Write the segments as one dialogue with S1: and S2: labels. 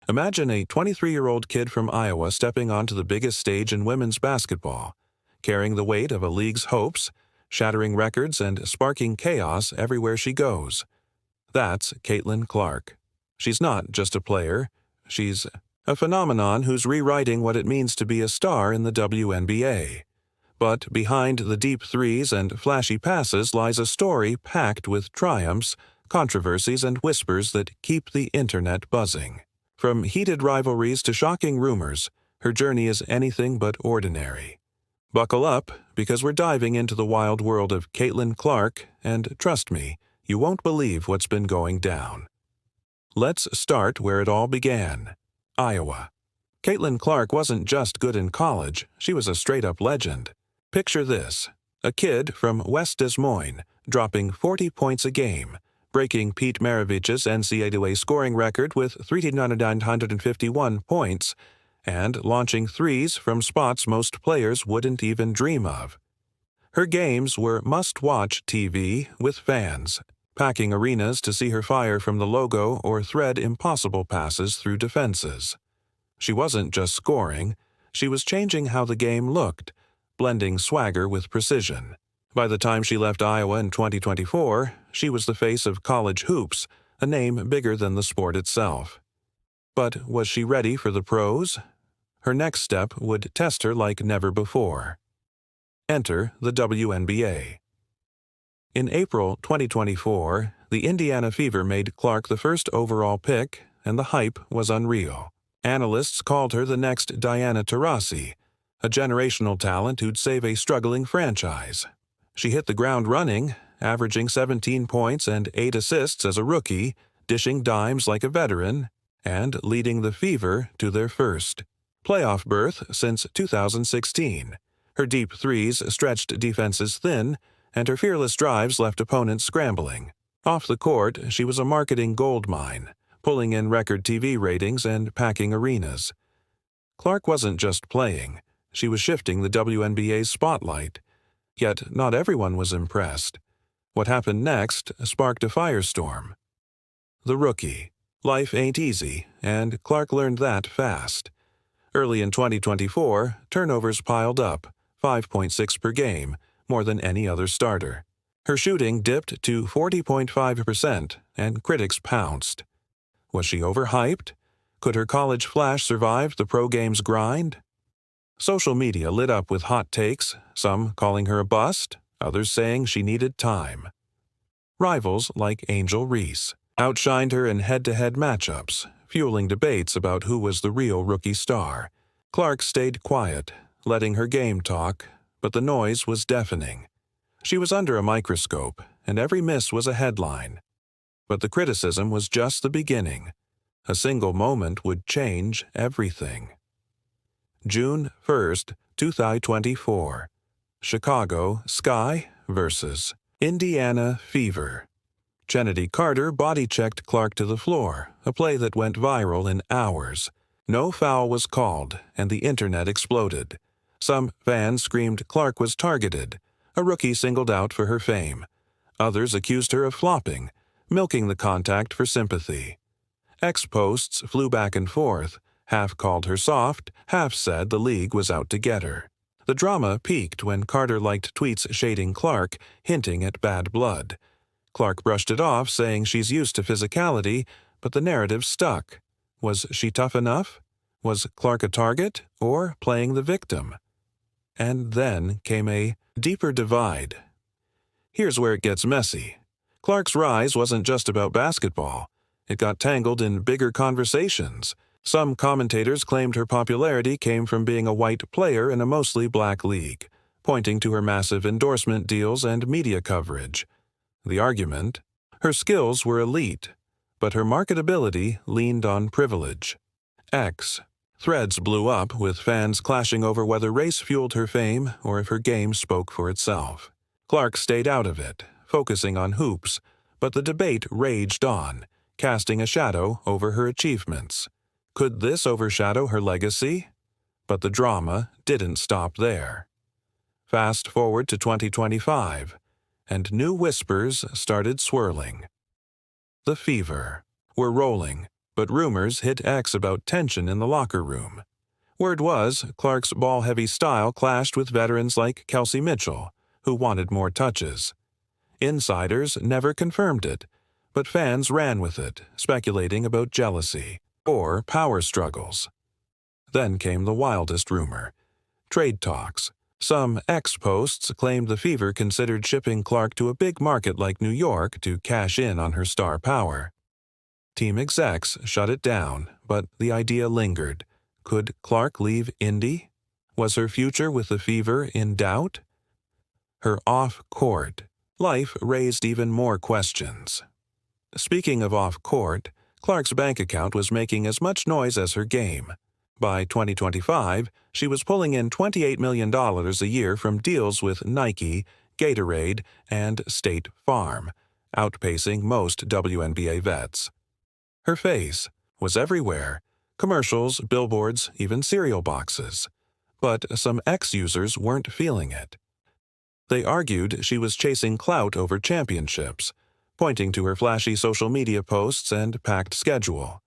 S1: Imagine a 23-year-old kid from Iowa stepping onto the biggest stage in women's basketball, carrying the weight of a league's hopes, shattering records and sparking chaos everywhere she goes. That's Caitlin Clark. She's not just a player. She's a phenomenon who's rewriting what it means to be a star in the WNBA. But behind the deep threes and flashy passes lies a story packed with triumphs, controversies, and whispers that keep the internet buzzing. From heated rivalries to shocking rumors, her journey is anything but ordinary. Buckle up, because we're diving into the wild world of Caitlin Clark, and trust me, you won't believe what's been going down. Let's start where it all began: Iowa. Caitlin Clark wasn't just good in college, she was a straight-up legend. Picture this: a kid from West Des Moines, dropping 40 points a game, breaking Pete Maravich's NCAA scoring record with 3,951 points, and launching threes from spots most players wouldn't even dream of. Her games were must-watch TV with fans, packing arenas to see her fire from the logo or thread impossible passes through defenses. She wasn't just scoring, she was changing how the game looked, blending swagger with precision. By the time she left Iowa in 2024, she was the face of college hoops, a name bigger than the sport itself. But was she ready for the pros? Her next step would test her like never before. Enter the WNBA. In April 2024, the Indiana Fever made Clark the first overall pick, and the hype was unreal. Analysts called her the next Diana Taurasi, a generational talent who'd save a struggling franchise. She hit the ground running, averaging 17 points and 8 assists as a rookie, dishing dimes like a veteran, and leading the Fever to their first playoff berth since 2016. Her deep threes stretched defenses thin, and her fearless drives left opponents scrambling. Off the court, she was a marketing goldmine, pulling in record TV ratings and packing arenas. Clark wasn't just playing, she was shifting the WNBA's spotlight. Yet not everyone was impressed. What happened next sparked a firestorm. The rookie. Life ain't easy, and Clark learned that fast. Early in 2024, turnovers piled up, 5.6 per game, more than any other starter. Her shooting dipped to 40.5%, and critics pounced. Was she overhyped? Could her college flash survive the pro game's grind? Social media lit up with hot takes, some calling her a bust, others saying she needed time. Rivals like Angel Reese outshined her in head-to-head matchups, fueling debates about who was the real rookie star. Clark stayed quiet, letting her game talk, but the noise was deafening. She was under a microscope, and every miss was a headline. But the criticism was just the beginning. A single moment would change everything. June 1st, 2024. Chicago Sky vs. Indiana Fever. Chennedy Carter body-checked Clark to the floor, a play that went viral in hours. No foul was called, and the internet exploded. Some fans screamed Clark was targeted, a rookie singled out for her fame. Others accused her of flopping, milking the contact for sympathy. X-posts flew back and forth. Half called her soft, half said the league was out to get her. The drama peaked when Carter liked tweets shading Clark, hinting at bad blood. Clark brushed it off, saying she's used to physicality, but the narrative stuck. Was she tough enough? Was Clark a target, or playing the victim? And then came a deeper divide. Here's where it gets messy. Clark's rise wasn't just about basketball. It got tangled in bigger conversations. Some commentators claimed her popularity came from being a white player in a mostly black league, pointing to her massive endorsement deals and media coverage. The argument? Her skills were elite, but her marketability leaned on privilege. X. Threads blew up, with fans clashing over whether race fueled her fame or if her game spoke for itself. Clark stayed out of it, focusing on hoops, but the debate raged on, casting a shadow over her achievements. Could this overshadow her legacy? But the drama didn't stop there. Fast forward to 2025, and new whispers started swirling. The Fever were rolling, But rumors hit X about tension in the locker room. Word was, Clark's ball-heavy style clashed with veterans like Kelsey Mitchell, who wanted more touches. Insiders never confirmed it, but fans ran with it, speculating about jealousy or power struggles. Then came the wildest rumor: trade talks. Some X posts claimed the Fever considered shipping Clark to a big market like New York to cash in on her star power. Team execs shut it down, but the idea lingered. Could Clark leave Indy? Was her future with the Fever in doubt? Her off-court life raised even more questions. Speaking of off-court, Clark's bank account was making as much noise as her game. By 2025, she was pulling in $28 million a year from deals with Nike, Gatorade, and State Farm, outpacing most WNBA vets. Her face was everywhere: commercials, billboards, even cereal boxes. But some ex-users weren't feeling it. They argued she was chasing clout over championships, pointing to her flashy social media posts and packed schedule.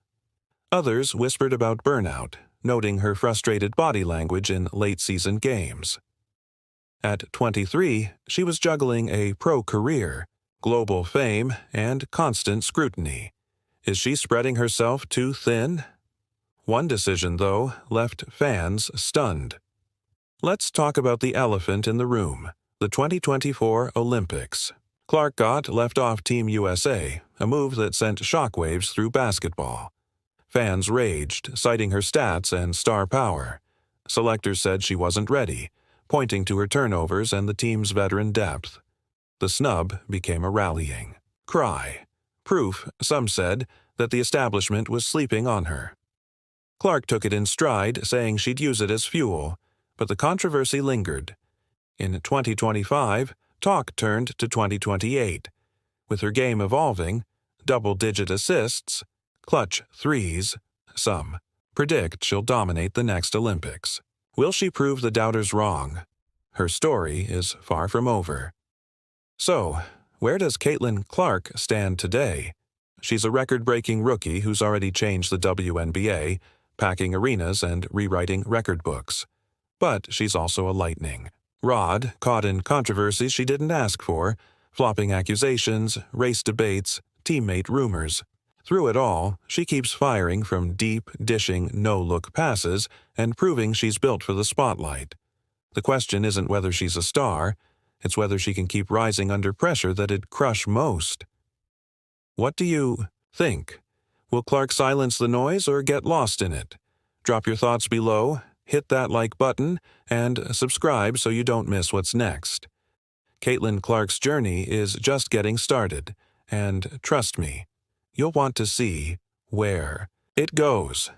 S1: Others whispered about burnout, noting her frustrated body language in late-season games. At 23, she was juggling a pro career, global fame, and constant scrutiny. Is she spreading herself too thin? One decision, though, left fans stunned. Let's talk about the elephant in the room: the 2024 Olympics. Clark got left off Team USA, a move that sent shockwaves through basketball. Fans raged, citing her stats and star power. Selectors said she wasn't ready, pointing to her turnovers and the team's veteran depth. The snub became a rallying cry. Proof, some said, that the establishment was sleeping on her. Clark took it in stride, saying she'd use it as fuel, but the controversy lingered. In 2025, talk turned to 2028. With her game evolving, double-digit assists, clutch threes, some predict she'll dominate the next Olympics. Will she prove the doubters wrong? Her story is far from over. So, where does Caitlin Clark stand today? She's a record-breaking rookie who's already changed the WNBA, packing arenas and rewriting record books. But she's also a lightning rod, caught in controversies she didn't ask for, flopping accusations, race debates, teammate rumors. Through it all, she keeps firing from deep, dishing, no-look passes and proving she's built for the spotlight. The question isn't whether she's a star, it's whether she can keep rising under pressure that'd crush most. What do you think? Will Clark silence the noise or get lost in it? Drop your thoughts below, hit that like button, and subscribe so you don't miss what's next. Caitlin Clark's journey is just getting started, and trust me, you'll want to see where it goes.